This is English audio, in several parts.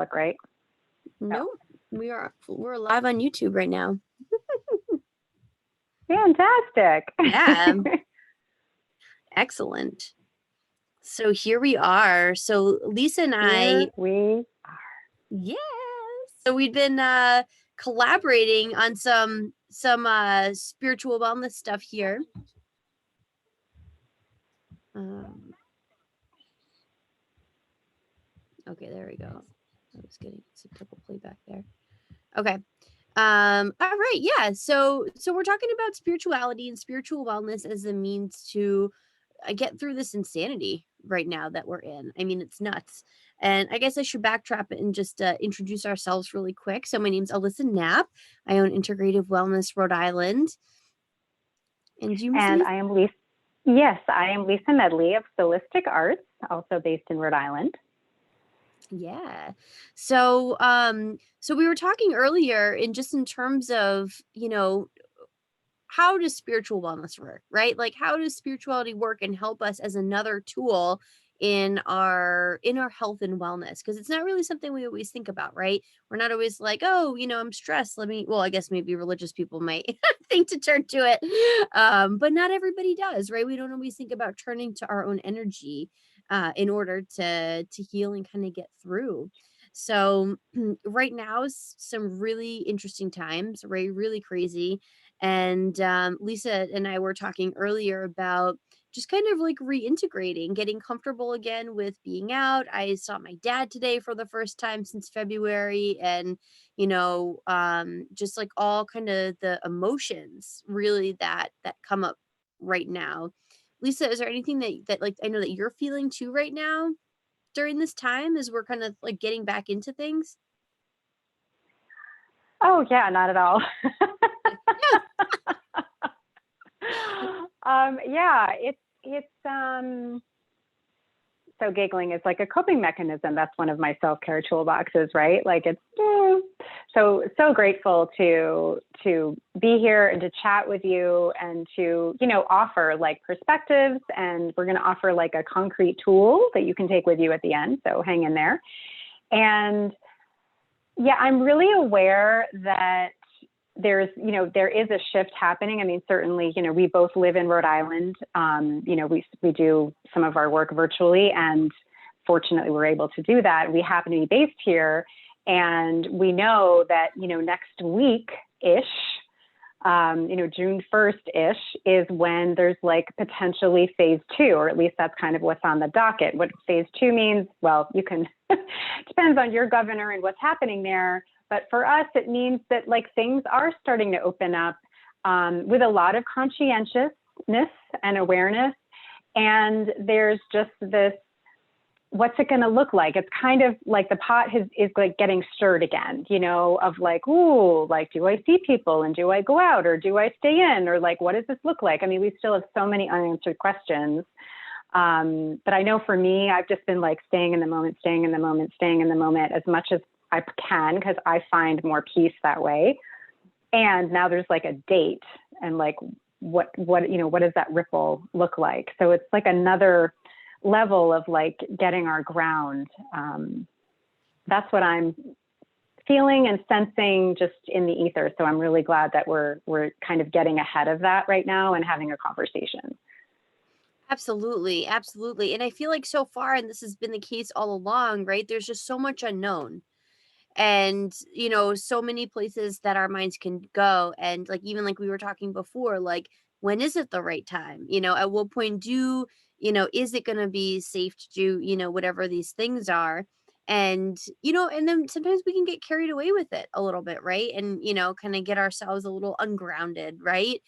Facebook, right? No. Nope. We're live on YouTube right now. Fantastic. Yeah. Excellent. So here we are. So Lisa and Here I, we yeah. So we've been collaborating on some spiritual wellness stuff here. Okay, there we go. I was getting some purple playback there. Okay. All right, yeah. So we're talking about spirituality and spiritual wellness as a means to get through this insanity right now that we're in. I mean, it's nuts. And I guess I should backtrack and just introduce ourselves really quick. So my name's Alyssa Knapp. I own Integrative Wellness Rhode Island. And you, Miss And Lisa? I am Lisa. Yes, I am Lisa Medley of Solistic Arts, also based in Rhode Island. Yeah. So so we were talking earlier in just in terms of, how does spiritual wellness work, right? Like how does spirituality work and help us as another tool in our health and wellness? Because it's not really something we always think about, right? We're not always like, oh, I'm stressed, let me, well, I guess maybe religious people might think to turn to it, but not everybody does, right? We don't always think about turning to our own energy in order to heal and kind of get through. So right now is some really interesting times, right? Really crazy. And Lisa and I were talking earlier about just kind of like reintegrating, getting comfortable again with being out. I saw my dad today for the first time since February, and just like all kind of the emotions really that come up right now. Lisa, is there anything that like I know that you're feeling too right now during this time as we're kind of like getting back into things? Oh, yeah, not at all. Yeah, it's so giggling is like a coping mechanism. That's one of my self-care toolboxes, right? Like it's so grateful to be here and to chat with you and to, offer like perspectives, and we're going to offer like a concrete tool that you can take with you at the end. So hang in there. And yeah, I'm really aware that there is a shift happening. I mean, certainly, we both live in Rhode Island. We do some of our work virtually, and fortunately we're able to do that. We happen to be based here, and we know that, next week-ish, June 1st-ish is when there's like potentially phase 2, or at least that's kind of what's on the docket. What phase 2 means, well, you can, depends on your governor and what's happening there. But for us, it means that like things are starting to open up with a lot of conscientiousness and awareness. And there's just this, what's it going to look like? It's kind of like the pot is like getting stirred again, of like, ooh, like, do I see people and do I go out or do I stay in, or like, what does this look like? I mean, we still have so many unanswered questions. But I know for me, I've just been like staying in the moment as much as I can, because I find more peace that way. And now there's like a date, and like, what does that ripple look like? So it's like another level of like getting our ground. That's what I'm feeling and sensing just in the ether. So I'm really glad that we're kind of getting ahead of that right now and having a conversation. Absolutely, absolutely. And I feel like so far, and this has been the case all along, right? There's just so much unknown. And, so many places that our minds can go. And like even like we were talking before, like when is it the right time? At what point is it gonna be safe to do, whatever these things are? And, and then sometimes we can get carried away with it a little bit, right? And, kind of get ourselves a little ungrounded, right?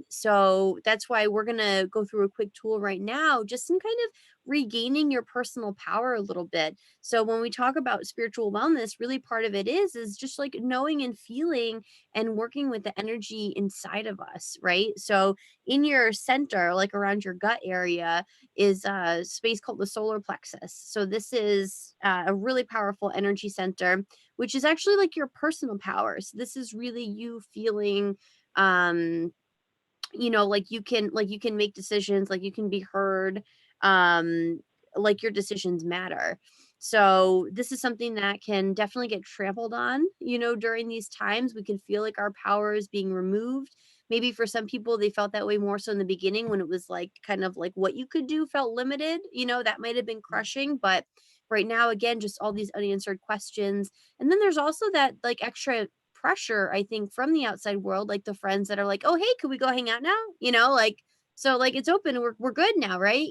So that's why we're gonna go through a quick tool right now, just in kind of regaining your personal power a little bit. So when we talk about spiritual wellness, really part of it is just like knowing and feeling and working with the energy inside of us, right? So in your center, like around your gut area, is a space called the solar plexus. So this is a really powerful energy center, which is actually like your personal power. So this is really you feeling like you can make decisions, like you can be heard, like your decisions matter. So this is something that can definitely get trampled on, during these times. We can feel like our power is being removed. Maybe for some people, they felt that way more so in the beginning when it was like kind of like what you could do felt limited, that might have been crushing. But right now, again, just all these unanswered questions. And then there's also that like extra pressure, I think, from the outside world, like the friends that are like, oh, hey, could we go hang out now? Like, so like it's open, we're good now, right?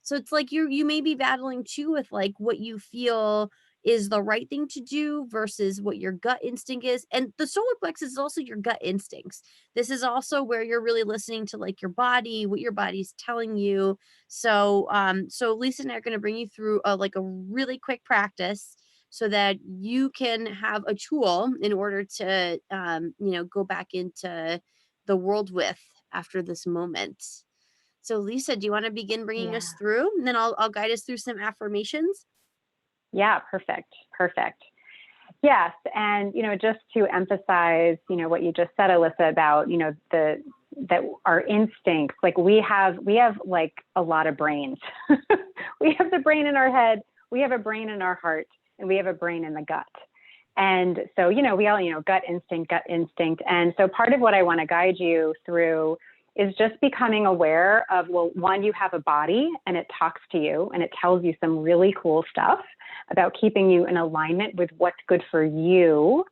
So it's like you may be battling too with like what you feel is the right thing to do versus what your gut instinct is. And the solar plexus is also your gut instincts. This is also where you're really listening to like your body, what your body's telling you. So Lisa and I are going to bring you through a really quick practice so that you can have a tool in order to go back into the world with after this moment. So, Lisa, do you want to begin bringing us Yeah. through? And then I'll guide us through some affirmations. Yeah, perfect. Perfect. Yes. And, just to emphasize, what you just said, Alyssa, about, that our instincts, like we have like a lot of brains. We have the brain in our head, we have a brain in our heart, and we have a brain in the gut. And so, we all, gut instinct. And so part of what I want to guide you through is just becoming aware of, well, one, you have a body and it talks to you and it tells you some really cool stuff about keeping you in alignment with what's good for you,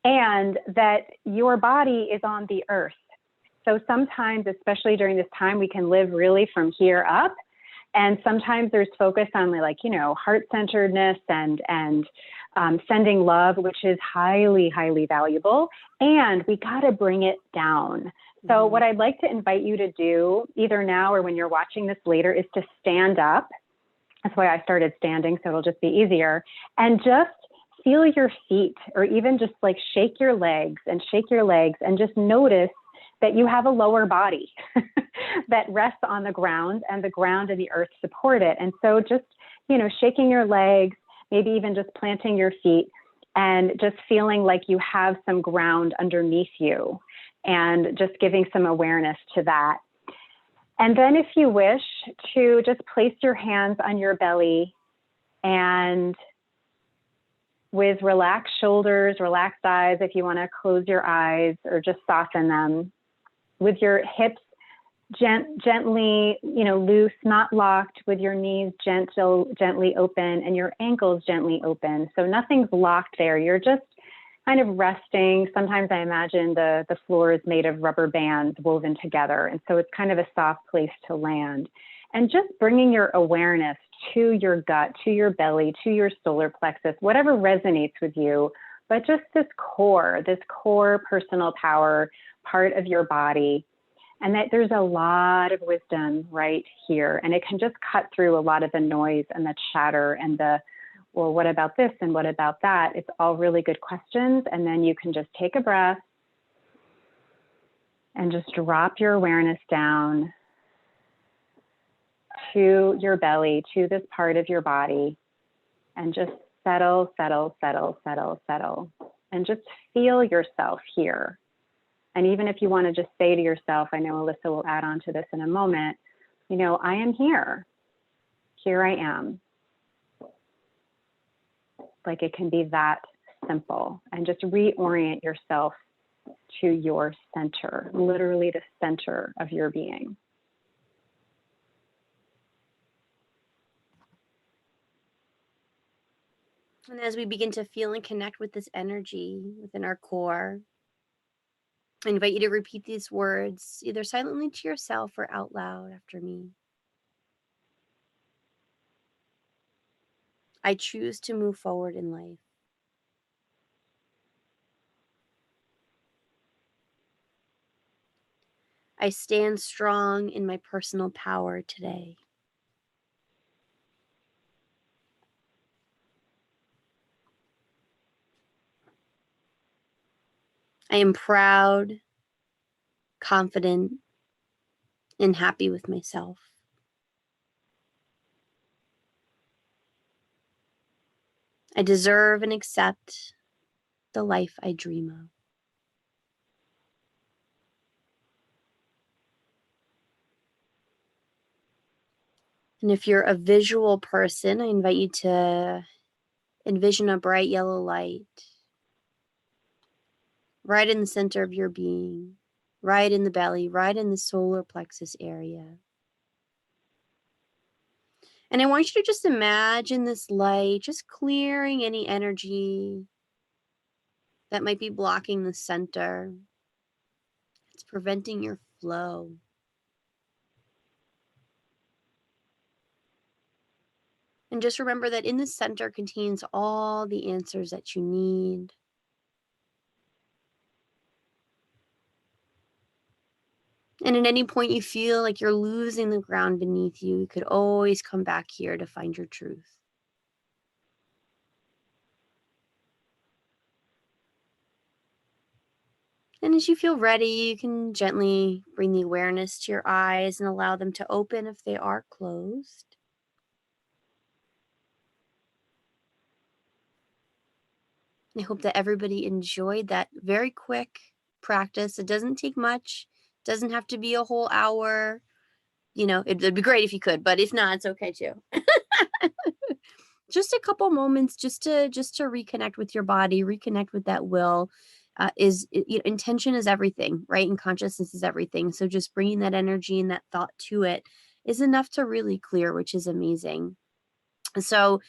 and that your body is on the earth. So sometimes, especially during this time, we can live really from here up. And sometimes there's focus on like, heart-centeredness and sending love, which is highly, highly valuable. And we got to bring it down. So what I'd like to invite you to do, either now or when you're watching this later, is to stand up. That's why I started standing, so it'll just be easier. And just feel your feet, or even just like shake your legs and just notice that you have a lower body that rests on the ground, and the ground and the earth support it. And so just, shaking your legs, maybe even just planting your feet and just feeling like you have some ground underneath you, and just giving some awareness to that. And then if you wish to just place your hands on your belly, and with relaxed shoulders, relaxed eyes, if you want to close your eyes or just soften them, with your hips gently, loose, not locked, with your knees gently open and your ankles gently open. So nothing's locked there. You're just kind of resting. Sometimes I imagine the floor is made of rubber bands woven together. And so it's kind of a soft place to land. And just bringing your awareness to your gut, to your belly, to your solar plexus, whatever resonates with you, but just this core personal power part of your body. And that there's a lot of wisdom right here. And it can just cut through a lot of the noise and the chatter and well, what about this and what about that? It's all really good questions. And then you can just take a breath and just drop your awareness down to your belly, to this part of your body, and just settle. And just feel yourself here. And even if you want to just say to yourself, I know Alyssa will add on to this in a moment, I am here. Here I am. Like it can be that simple. And just reorient yourself to your center, literally the center of your being. And as we begin to feel and connect with this energy within our core, I invite you to repeat these words either silently to yourself or out loud after me. I choose to move forward in life. I stand strong in my personal power today. I am proud, confident, and happy with myself. I deserve and accept the life I dream of. And if you're a visual person, I invite you to envision a bright yellow light right in the center of your being, right in the belly, right in the solar plexus area. And I want you to just imagine this light just clearing any energy that might be blocking the center. It's preventing your flow. And just remember that in the center contains all the answers that you need. And at any point you feel like you're losing the ground beneath you, you could always come back here to find your truth. And as you feel ready, you can gently bring the awareness to your eyes and allow them to open if they are closed. I hope that everybody enjoyed that very quick practice. It doesn't take much, doesn't have to be a whole hour. You know, it'd be great if you could, but if not, it's okay too. Just a couple moments just to reconnect with your body, reconnect with that will. Intention is everything, right? And consciousness is everything. So just bringing that energy and that thought to it is enough to really clear, which is amazing. So,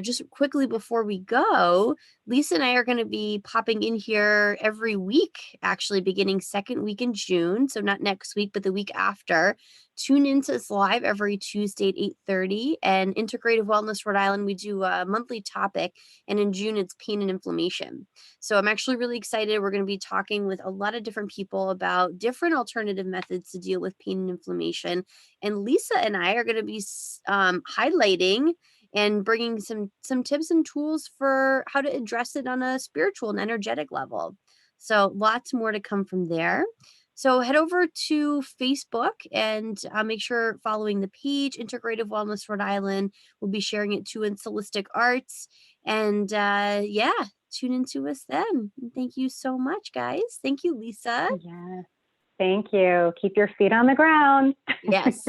just quickly before we go, Lisa and I are going to be popping in here every week, actually, beginning second week in June. So, not next week, but the week after. Tune into us live every Tuesday at 8:30. And Integrative Wellness Rhode Island, we do a monthly topic. And in June, it's pain and inflammation. So, I'm actually really excited. We're going to be talking with a lot of different people about different alternative methods to deal with pain and inflammation. And Lisa and I are going to be highlighting and bringing some tips and tools for how to address it on a spiritual and energetic level. So lots more to come from there. So head over to Facebook and make sure following the page, Integrative Wellness Rhode Island. We'll be sharing it too in Solistic Arts. And yeah, tune into us then. Thank you so much, guys. Thank you, Lisa. Yes. Thank you. Keep your feet on the ground. Yes.